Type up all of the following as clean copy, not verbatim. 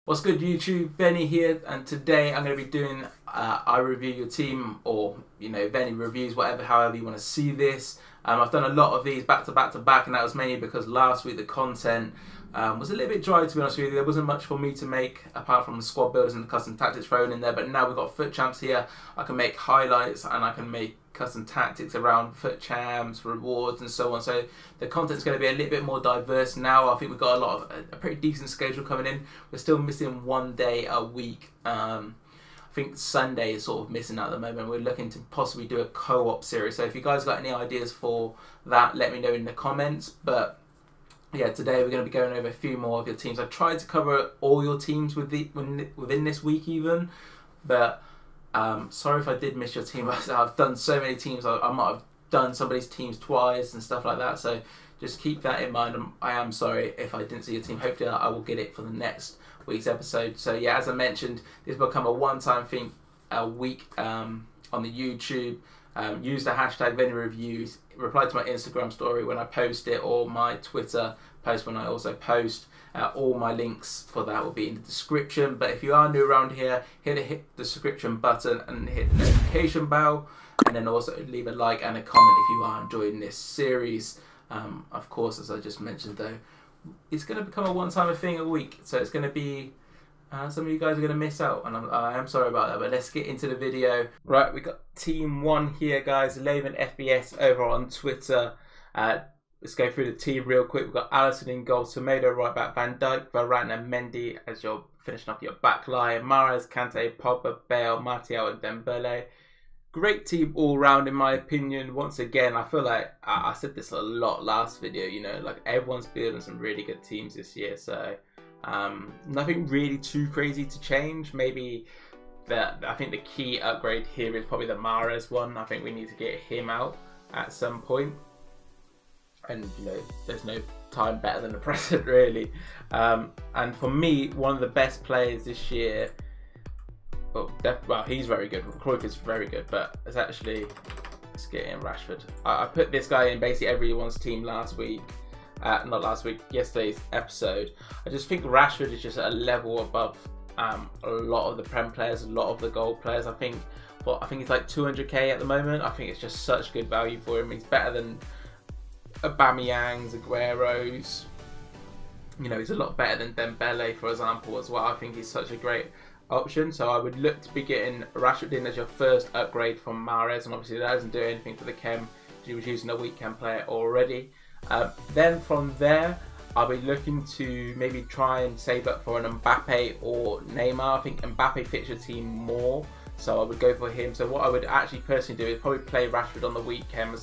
What's good YouTube, Benny here, and today I'm going to be doing I review your team, or Benny reviews, however you want to see this. I've done a lot of these back to back, and that was mainly because last week the content was a little bit dry, to be honest with you. There wasn't much for me to make apart from the squad builders and the custom tactics thrown in there, but now we've got foot champs here. I can make highlights and I can make custom tactics around foot champs, rewards and so on. So the content's going to be a little bit more diverse now. I think we've got a pretty decent schedule coming in. We're still missing one day a week. I think Sunday is sort of missing at the moment. We're looking to possibly do a co-op series. So if you guys got any ideas for that, let me know in the comments. But yeah, today we're going to be going over a few more of your teams. I tried to cover all your teams within this week even, but sorry if I did miss your team. I've done so many teams. I might have done somebody's teams twice and stuff like that. So just keep that in mind. I am sorry if I didn't see your team. Hopefully I will get it for the next week's episode. So yeah, as I mentioned, this will become a one-time thing a week on the YouTube. Use the hashtag VennyReviews. Reply to my Instagram story when I post it, or my Twitter post when I also post. All my links for that will be in the description. But if you are new around here, hit the subscription button and hit the notification bell, and then also leave a like and a comment if you are enjoying this series. Of course, as I just mentioned though, it's going to become a one-time thing a week, so it's going to be some of you guys are going to miss out, and I am sorry about that. But let's get into the video. Right, we got team 1 here, guys. Lehman FBS over on Twitter. Let's go through the team real quick. We've got Alisson in goal, Tomato right back, Van Dijk, Varane and Mendy as you're finishing up your back line. Mahrez, Kante, Pogba, Bale, Martial and Dembele. Great team all round in my opinion. Once again, I feel like I said this a lot last video, like everyone's building some really good teams this year. So nothing really too crazy to change. Maybe I think the key upgrade here is probably the Mahrez one. I think we need to get him out at some point. And there's no time better than the present really. And for me, one of the best players this year, well, he's very good. Cruyff is very good, but it's actually, let's get in Rashford. I put this guy in basically everyone's team last week. Not last week, yesterday's episode. I just think Rashford is just a level above a lot of the Prem players, a lot of the gold players. I think he's like 200k at the moment. I think it's just such good value for him. He's better than Aubameyang's, Aguero's. He's a lot better than Dembele, for example, as well. I think he's such a great option. So I would look to be getting Rashford in as your first upgrade from Mahrez, and obviously that doesn't do anything for the chem. He was using a weekend player already. Then from there, I'll be looking to maybe try and save up for an Mbappe or Neymar. I think Mbappe fits your team more, so I would go for him. So what I would actually personally do is probably play Rashford on the weekend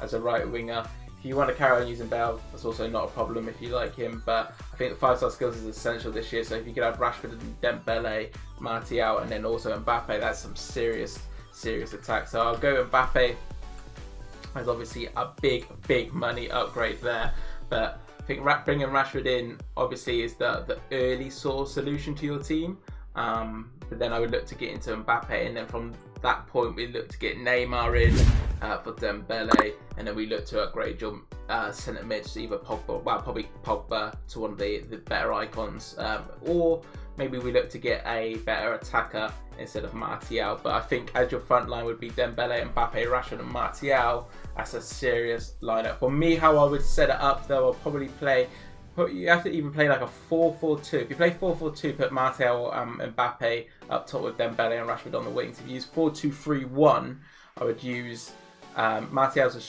as a right winger. If you want to carry on using Bale, that's also not a problem if you like him. But I think the 5-star skills is essential this year. So if you could have Rashford and Dembele, Martial, and then also Mbappe, that's some serious attack. So I'll go Mbappe. There's obviously a big money upgrade there, but I think bringing Rashford in obviously is the early sort of solution to your team. But then I would look to get into Mbappe, and then from that point we look to get Neymar in for Dembele, and then we look to upgrade your centre mid to either Pogba, well probably Pogba, to one of the better icons, or maybe we look to get a better attacker instead of Martial. But I think as your front line would be Dembele, Mbappe, Rashford and Martial. That's a serious lineup. For me, how I would set it up though, I'll probably play, you have to even play like a 4-4-2. If you play 4-4-2, put Martial and Mbappe up top with Dembele and Rashford on the wings. If you use 4-2-3-1, I would use Martial as a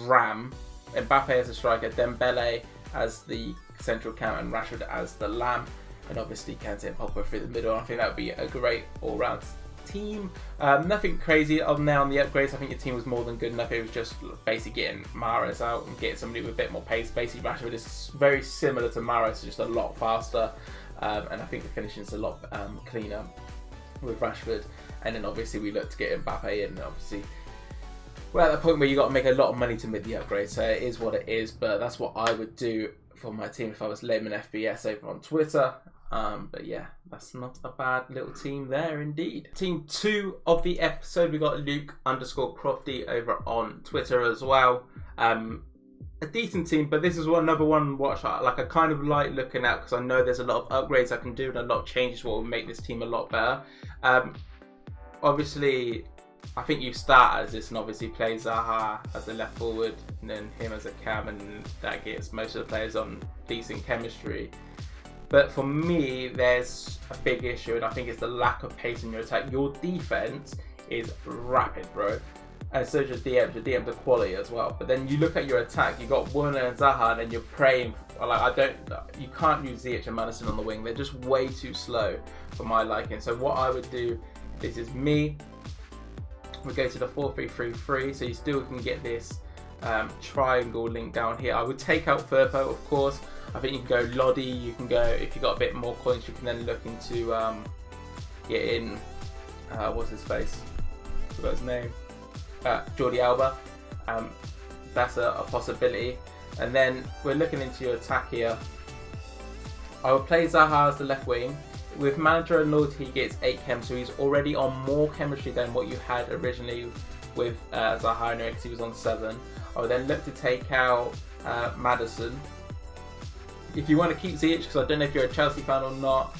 ram, Mbappe as a striker, Dembele as the central count, and Rashford as the lamb. And obviously Kante and Pogba through the middle. I think that would be a great all-round team. Nothing crazy on there on the upgrades. I think your team was more than good enough. It was just basically getting Mahrez out and getting somebody with a bit more pace. Basically Rashford is very similar to Mahrez, just a lot faster, and I think the finishing is a lot cleaner with Rashford. And then obviously we look to get Mbappe in. Obviously we're at the point where you got to make a lot of money to make the upgrade, so it is what it is. But that's what I would do for my team if I was Lehman FBS over on Twitter. But yeah, that's not a bad little team there indeed. Team 2 of the episode, we got Luke_Crofty over on Twitter as well. a decent team, but this is another one watch I kind of like looking at, because I know there's a lot of upgrades I can do and a lot of changes what will make this team a lot better. Obviously, I think you start as this and obviously play Zaha as a left forward and then him as a cam, and that gets most of the players on decent chemistry. But for me, there's a big issue, and I think it's the lack of pace in your attack. Your defense is rapid, bro. And so your DMs are quality as well. But then you look at your attack, you got Werner and Zaha, and then you're praying, you can't use Ziyech and Madison on the wing. They're just way too slow for my liking. So what I would do, this is me, we go to the 4-3-3-3, so you still can get this triangle link down here. I would take out Firpo, of course. I think you can go Lodi, you can go, if you've got a bit more coins, you can then look into getting, what's his face? I forgot his name. Jordi Alba. That's a possibility. And then we're looking into your attack here. I would play Zaha as the left wing. With manager and loyalty, he gets 8 chem, so he's already on more chemistry than what you had originally with Zaha, because he was on 7. I would then look to take out Madison. If you want to keep Ziyech, because I don't know if you're a Chelsea fan or not,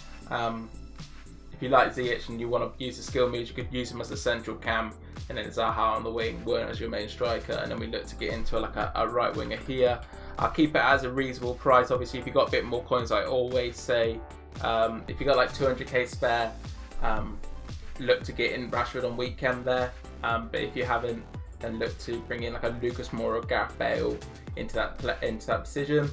if you like Ziyech and you want to use the skill moves, you could use him as a central cam, and then Zaha on the wing, Werner as your main striker, and then we look to get into like a right winger here. I'll keep it as a reasonable price. Obviously, if you've got a bit more coins, I always say, if you got like 200k spare, look to get in Rashford on weekend there. But if you haven't, then look to bring in like a Lucas Moura or Gareth Bale into that position.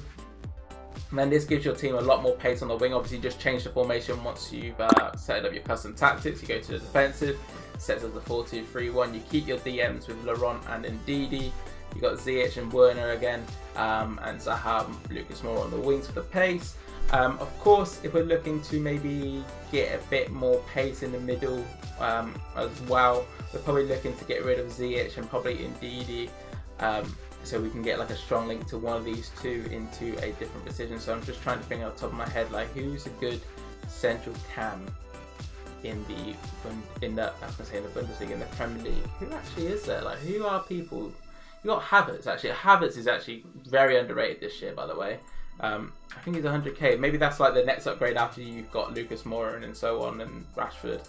And then this gives your team a lot more pace on the wing. Obviously, just change the formation once you've set up your custom tactics. You go to the defensive, sets up the 4-2-3-1. You keep your DMs with Laurent and Ndidi. You got Ziyech and Werner again, and Zaha, Lucas Moura on the wings for the pace. Of course, if we're looking to maybe get a bit more pace in the middle as well, we're probably looking to get rid of Ziyech and probably Ndidi, so we can get like a strong link to one of these two into a different position. So I'm just trying to think off the top of my head, like who's a good central cam in the Bundesliga, in the Premier League. Who actually is there? Like, who are people? You got Havertz actually. Havertz is actually very underrated this year, by the way. I think he's 100k. Maybe that's like the next upgrade after you've got Lucas Moura and so on, and Rashford.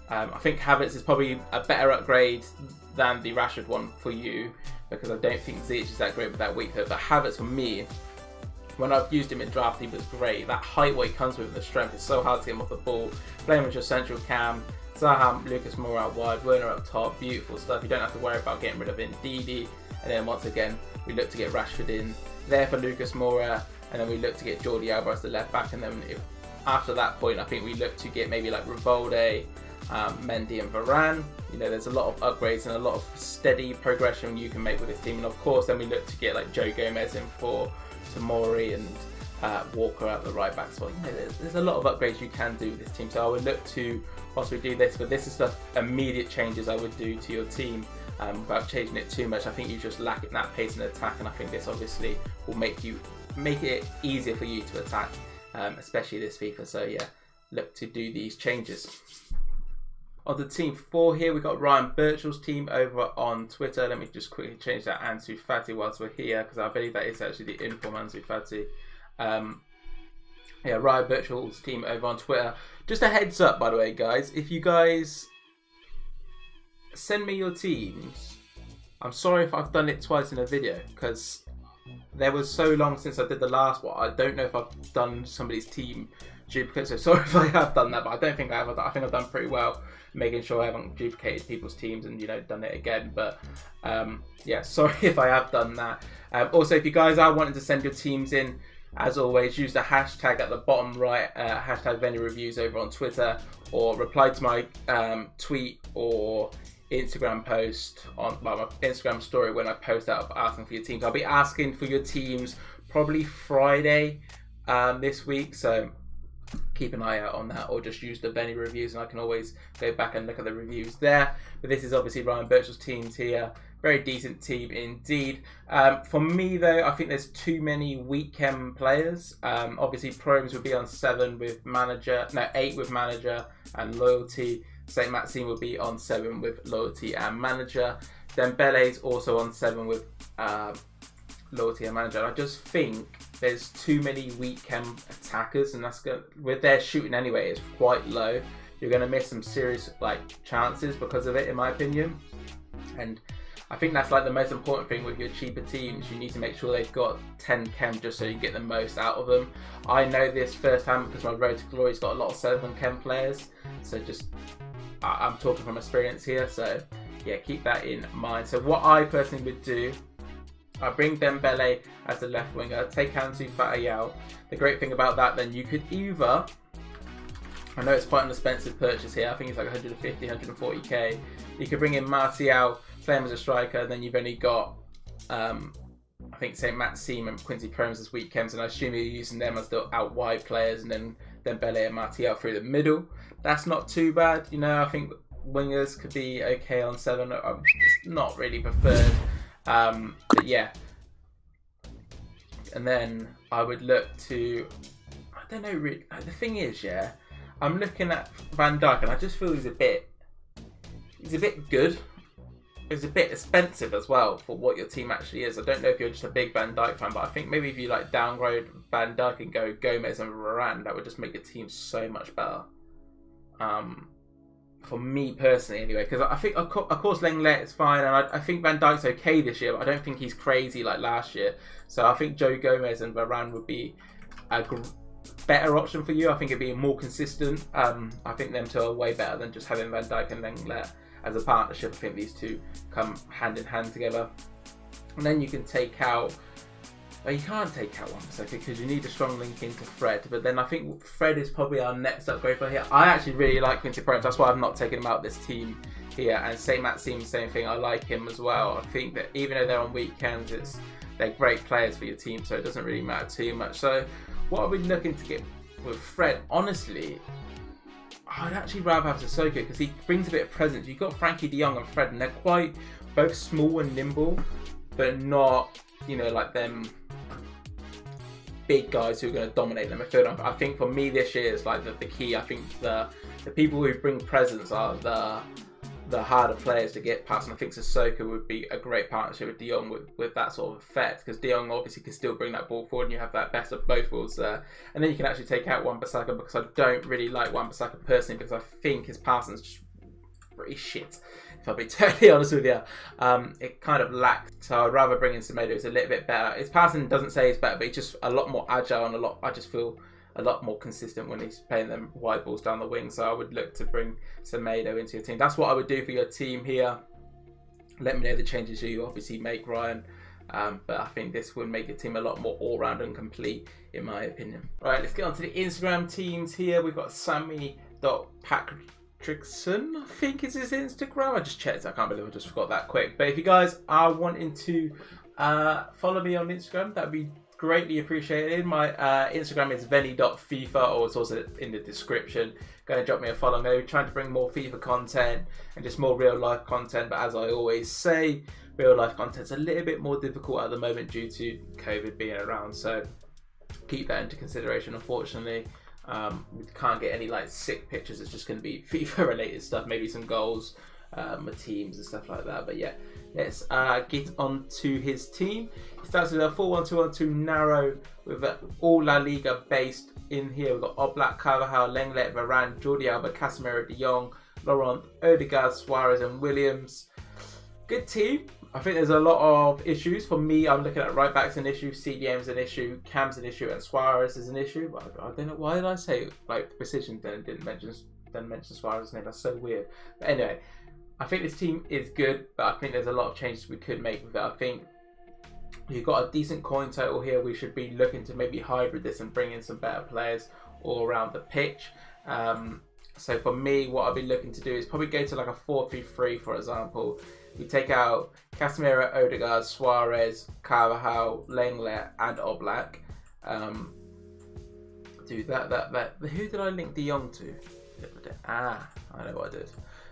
I think Havertz is probably a better upgrade than the Rashford one for you, because I don't think Ziyech is that great with that weak foot. But Havertz, for me, when I've used him in draft, he was great. That height what he comes with, the strength, is so hard to get him off the ball. Play him as your central cam. Zaha, Lucas Moura out wide, Werner up top. Beautiful stuff. You don't have to worry about getting rid of Ndidi. And then once again, we look to get Rashford in there for Lucas Moura. And then we look to get Jordi Alba as the left back. And then after that point, I think we look to get maybe like Rivalde, Mendy and Varane. You know, there's a lot of upgrades and a lot of steady progression you can make with this team. And of course, then we look to get like Joe Gomez in for Tomori and Walker at the right back spot. You know, there's a lot of upgrades you can do with this team. So I would look to, whilst we do this, but this is the immediate changes I would do to your team without changing it too much. I think you just lack in that pace and attack, and I think this obviously will make it easier for you to attack, especially this FIFA. So yeah, look to do these changes. On the team 4 here, we've got Ryan Birchall's team over on Twitter. Let me just quickly change that Ansu Fati whilst we're here, because I believe that is actually the inform Ansu Fati. Yeah, Ryan Birchall's team over on Twitter. Just a heads up, by the way, guys, if you guys send me your teams, I'm sorry if I've done it twice in a video, because there was so long since I did the last one. I don't know if I've done somebody's team duplicate, so sorry if I have done that, but I don't think I have. I think I've done pretty well making sure I haven't duplicated people's teams and, you know, done it again. But yeah, sorry if I have done that. Also, if you guys are wanting to send your teams in, as always, use the hashtag at the bottom right, hashtag Venue Reviews over on Twitter, or reply to my tweet or Instagram post on my Instagram story when I post out asking for your teams. I'll be asking for your teams probably Friday this week, so keep an eye out on that, or just use the Venue Reviews and I can always go back and look at the reviews there. But this is obviously Ryan Birchall's teams here. Very decent team indeed. For me though, I think there's too many weekend players. Obviously Probes would be on 7 with manager, no 8 with manager and loyalty. St. Maxime would be on 7 with loyalty and manager. Then Bele's also on 7 with loyalty and manager. I just think there's too many weekend attackers, and that's good. With their shooting anyway, it's quite low. You're going to miss some serious chances because of it, in my opinion. And I think that's the most important thing with your cheaper teams. You need to make sure they've got 10 chem just so you get the most out of them. I know this firsthand because my Road to Glory's got a lot of 7 chem players. So I'm talking from experience here. So yeah, keep that in mind. So what I personally would do, I bring Dembele as the left winger, take Ansu Fati out. The great thing about that, then you could either, I know it's quite an expensive purchase here, I think it's 150, 140k. You could bring in Martial, play him as a striker, then you've only got, I think, say Matt Seam and Quincy Promes as weekends, and I assume you're using them as the out wide players, and then Dembele and Martial through the middle. That's not too bad, I think wingers could be okay on 7. It's not really preferred. But yeah, and then I would look to, I don't know really, the thing is, yeah, I'm looking at Van Dijk and I just feel he's a bit good. He's a bit expensive as well for what your team actually is. I don't know if you're just a big Van Dijk fan, but I think maybe if you downgrade Van Dijk and go Gomez and Varane, that would just make the team so much better. For me personally anyway, because I think of course Lenglet is fine, and I think Van Dijk's okay this year, but I don't think he's crazy like last year. So I think Joe Gomez and Varane would be a better option for you. I think it'd be more consistent. I think them two are way better than just having Van Dijk and Lenglet as a partnership. I think these two come hand in hand together. And then you can take out, well, you can't take out Wan-Bissaka because you need a strong link into Fred. But then I think Fred is probably our next upgrade for here. I actually really like Quincy Promes. That's why I've not taken him out this team here. And same Matt Seams, same thing. I like him as well. I think that even though they're on weekends, they're great players for your team, so it doesn't really matter too much. So what are we looking to get with Fred? Honestly, I'd actually rather have Sissoko because he brings a bit of presence. You've got Frankie de Jong and Fred, and they're quite both small and nimble, but not, like them big guys who are going to dominate the midfield. I think for me this year is the key. I think the people who bring presence are the harder players to get past, and I think Sissoko would be a great partnership with de Jong with that sort of effect, because de Jong obviously can still bring that ball forward and you have that best of both worlds there. And then you can actually take out Wan-Bissaka, because I don't really like Wan-Bissaka personally, because I think his passing's just pretty shit, if I'll be totally honest with you. It kind of lacks, so I'd rather bring in Semedo, who's a little bit better. His passing doesn't say he's better, but he's just a lot more agile and I just feel a lot more consistent when he's playing them wide balls down the wing. So I would look to bring Semedo into your team. That's what I would do for your team here. Let me know the changes you obviously make, Ryan. But I think this would make your team a lot more all-round and complete, in my opinion. Right, let's get on to the Instagram teams here. We've got Sammy.Patrickson, I think is his Instagram. I just checked. I can't believe I just forgot that quick. But if you guys are wanting to follow me on Instagram, that'd be greatly appreciated. My Instagram is Veni.FIFA, or it's also in the description. Go and drop me a follow. I'm going to be trying to bring more FIFA content and just more real life content, but as I always say, real life content's a little bit more difficult at the moment due to COVID being around, so keep that into consideration. Unfortunately, we can't get any sick pictures. It's just going to be FIFA related stuff, maybe some goals, my teams and stuff like that. But yeah, let's get on to his team. He starts with a 4-1-2-1-2 narrow with all La Liga based in here. We've got Oblak, Carvajal, Lenglet, Varane, Jordi Alba, Casemiro, de Jong, Laurent, Odegaard, Suarez and Williams. Good team. I think there's a lot of issues. For me, I'm looking at right back's an issue, CDM's an issue, Cam's an issue, and Suarez is an issue. I don't know, why did I say precision then didn't mention Suarez's name? That's so weird. But anyway, I think this team is good, but I think there's a lot of changes we could make with it. I think you've got a decent coin total here. We should be looking to maybe hybrid this and bring in some better players all around the pitch. So for me, what I'll be looking to do is probably go to a 4-3-3, for example. We take out Casemiro, Odegaard, Suarez, Carvajal, Lenglet, and Oblak. Do that. Who did I link de Jong to? I know what I did.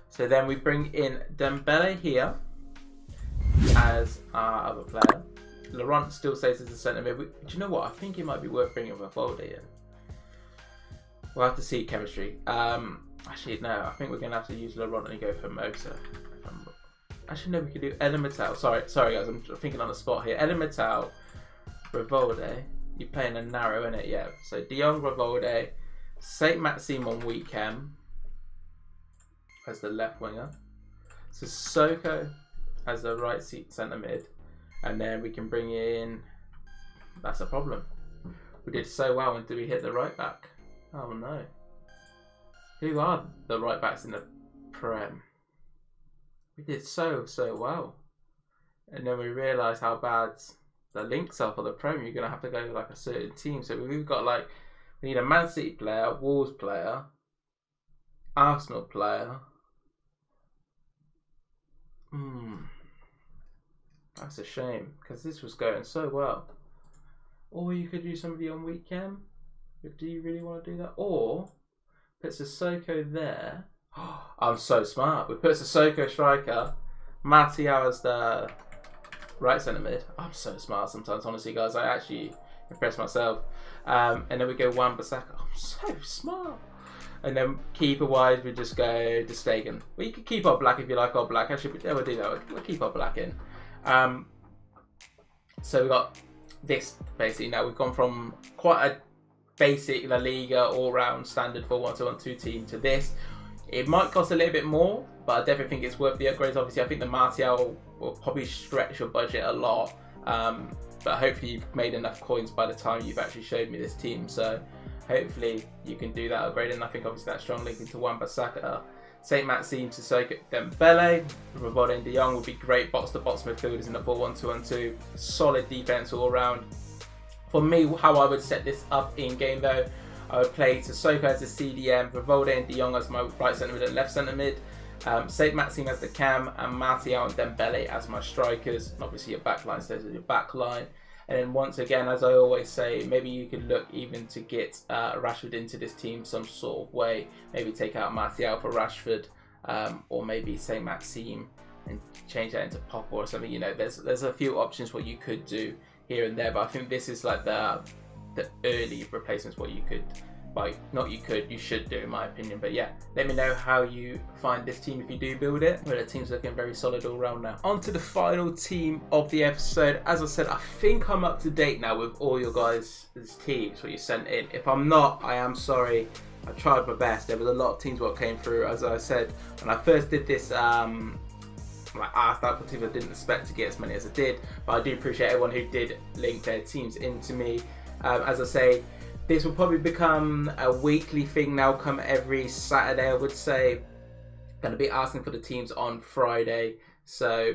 So then we bring in Dembele here as our other player. Laurent still stays as a centre mid. Do you know what? I think it might be worth bringing Valde in. We'll have to see chemistry. Actually, no. I think we're going to have to use Laurent and go for Mosa. Actually, no, we could do Elemental. Sorry guys, I'm thinking on the spot here. Elemental, Rivaldo. You're playing a narrow, innit? Yeah. So De Jong, Rivaldo, Saint-Maxime on weekend as the left winger. Sissoko as the right centre mid. And then we can bring in... That's a problem. We did so well until we hit the right back. Oh no. Who are the right backs in the Prem? We did so well. And then we realised how bad the links are for the Prem. You're going to have to go to like a certain team. So we've got like... We need a Man City player, Wolves player, Arsenal player. That's a shame, because this was going so well. Or you could do somebody on weekend. Do you really want to do that? Or put Sissoko there. I'm so smart. We put Sissoko striker, Martial as the right centre mid. I'm so smart sometimes, honestly, guys. I actually impress myself. And then we go Wan-Bissaka. I'm so smart. And then keeper wise, we just go De Stegen. Well, you could keep our black if you like our black. Actually, we'll do that. We'll keep our black in. So we got this basically. Now we've gone from quite a basic La Liga all-round standard 4-1-2-1-2 team to this. It might cost a little bit more, but I definitely think it's worth the upgrades. Obviously, I think the Martial will probably stretch your budget a lot. But hopefully you've made enough coins by the time you've actually showed me this team. So hopefully you can do that upgrade. And I think obviously that strong link into Wan-Bissaka, Saint-Maxime, Sissoko, Dembele, Rivaldo and De Jong would be great box-to-box midfielders in the 4-1-2-1-2. Solid defense all around. For me, how I would set this up in game though, I would play Sissoko as the CDM, Rivaldo and De Jong as my right centre mid and left centre mid, Saint-Maxime as the cam, and Martial and Dembele as my strikers. And obviously your back line stays as your back line. And then once again, as I always say, maybe you could look even to get Rashford into this team some sort of way. Maybe take out Martial for Rashford, or maybe Saint-Maxime and change that into Pop or something. You know, there's a few options what you could do here and there, but I think this is like the early replacements what you could, like you should do in my opinion. But yeah, let me know how you find this team if you do build it. Well, the team's looking very solid all round now. On to the final team of the episode. As I said, I think I'm up to date now with all your guys' teams, what you sent in. If I'm not, I am sorry. I tried my best. There was a lot of teams what came through. As I said, when I first did this, I asked out for teams I didn't expect to get as many as I did, but I do appreciate everyone who did link their teams into me. As I say, this will probably become a weekly thing now, come every Saturday, I would say. Going to be asking for the teams on Friday. So,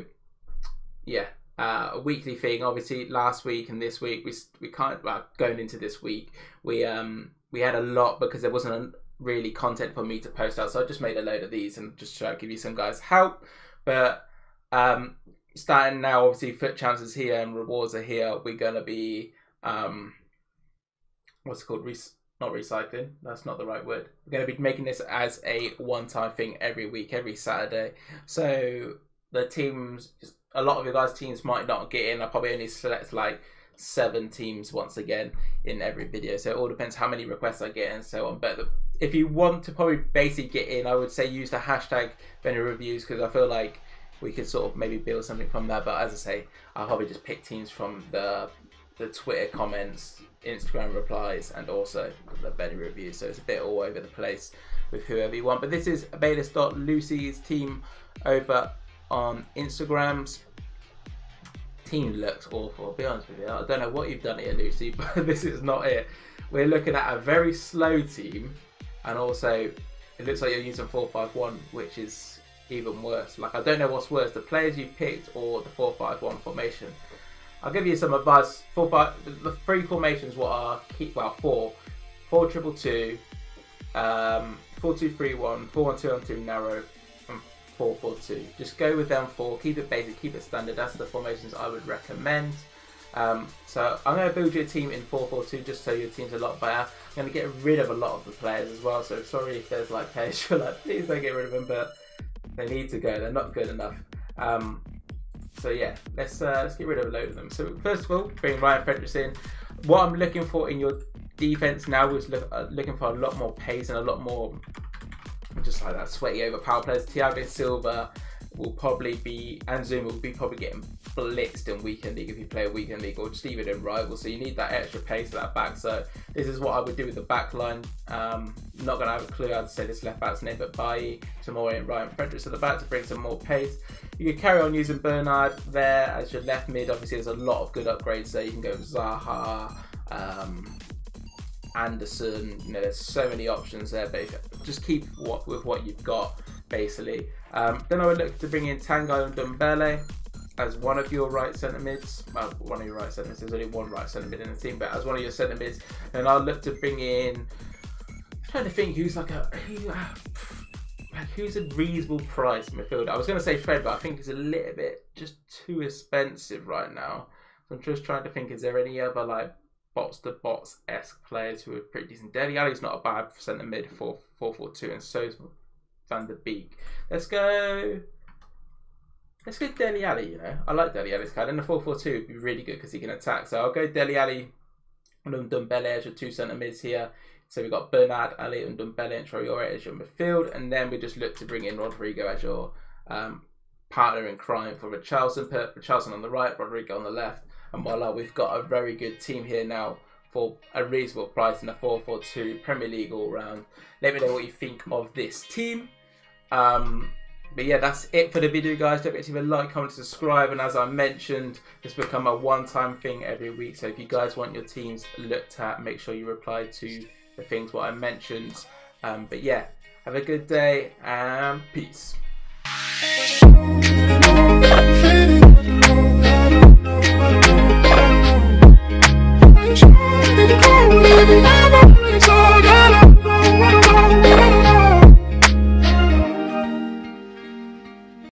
yeah, a weekly thing. Obviously, last week and this week, we can't, well, going into this week, we had a lot because there wasn't really content for me to post out. So I just made a load of these and just try to give you some guys help. But starting now, obviously, foot chances here and rewards are here. We're going to be... what's it called? Not recycling. That's not the right word. We're going to be making this as a one-time thing every week, every Saturday. So the teams, a lot of your guys' teams might not get in. I probably only select like 7 teams once again in every video. So it all depends how many requests I get and so on. But if you want to probably basically get in, I would say use the hashtag Benny Reviews, because I feel like we could sort of maybe build something from that. But as I say, I'll probably just pick teams from the Twitter comments, Instagram replies, and also the Benny Reviews. So it's a bit all over the place with whoever you want. But this is Bayless.Lucy's team over on Instagram's. Team looks awful, I'll be honest with you. I don't know what you've done here, Lucy, but this is not it. We're looking at a very slow team, and also it looks like you're using 4-5-1, which is even worse. Like, I don't know what's worse, the players you picked or the 4-5-1 formation. I'll give you some advice. The 3 formations what are well, 4-2-2-2, 4-2-3-1, 4-1-2-1-2 narrow, and 4-4-2. Just go with them 4. Keep it basic, keep it standard. That's the formations I would recommend. So I'm going to build your team in 4-4-2 just so your team's a lot better. I'm going to get rid of a lot of the players as well. So sorry if there's like players you're like, please don't get rid of them, but they need to go. They're not good enough. So yeah, let's get rid of a load of them. So first of all, bring Ryan Fredericks in. What I'm looking for in your defense now is looking for a lot more pace and a lot more just like that sweaty over power players. Thiago Silva, will probably be, and Zoom will be probably getting blitzed in weekend league if you play a weekend league, or just even in rival. So you need that extra pace at that back. So this is what I would do with the back line. Not gonna have a clue how to say this left back's name, but Bailly, Tomori and Ryan Fredericks at the back to bring some more pace. You can carry on using Bernard there as your left mid. Obviously, there's a lot of good upgrades there. You can go with Zaha, Anderson. You know, there's so many options there, but just keep with what you've got, basically. Then I would look to bring in Tanguy and Ndombele as one of your right centre mids. Well, one of your right centre mids. There's only one right centre mid in the team, but as one of your centre mids. And I'll look to bring in. I'm trying to think who's who's a reasonable price midfielder. I was going to say Fred, but I think he's a little bit just too expensive right now. So I'm just trying to think, is there any other like box to box-esque players who are pretty decent? Dele Alli's not a bad centre mid for 4-4-2, and so's Van der Beek. Let's go Dele Alli. You know, I like Dele Alli's card. And the 4-4-2 would be really good because he can attack. So I'll go Dele Alli and Ndombele as your two centre mids here. So we've got Bernard, Ali, and Ndombele and Traore as your midfield, and then we just look to bring in Rodrigo as your partner in crime for Richarlison. Put Richarlison on the right, Rodrigo on the left, and voila, we've got a very good team here now for a reasonable price in a 4-4-2 Premier League all round. Let me know what you think of this team. But yeah, that's it for the video, guys. Don't forget to leave a like, comment, subscribe, and as I mentioned, it's become a one-time thing every week. So if you guys want your teams looked at, make sure you reply to the things what I mentioned. But yeah, have a good day and peace.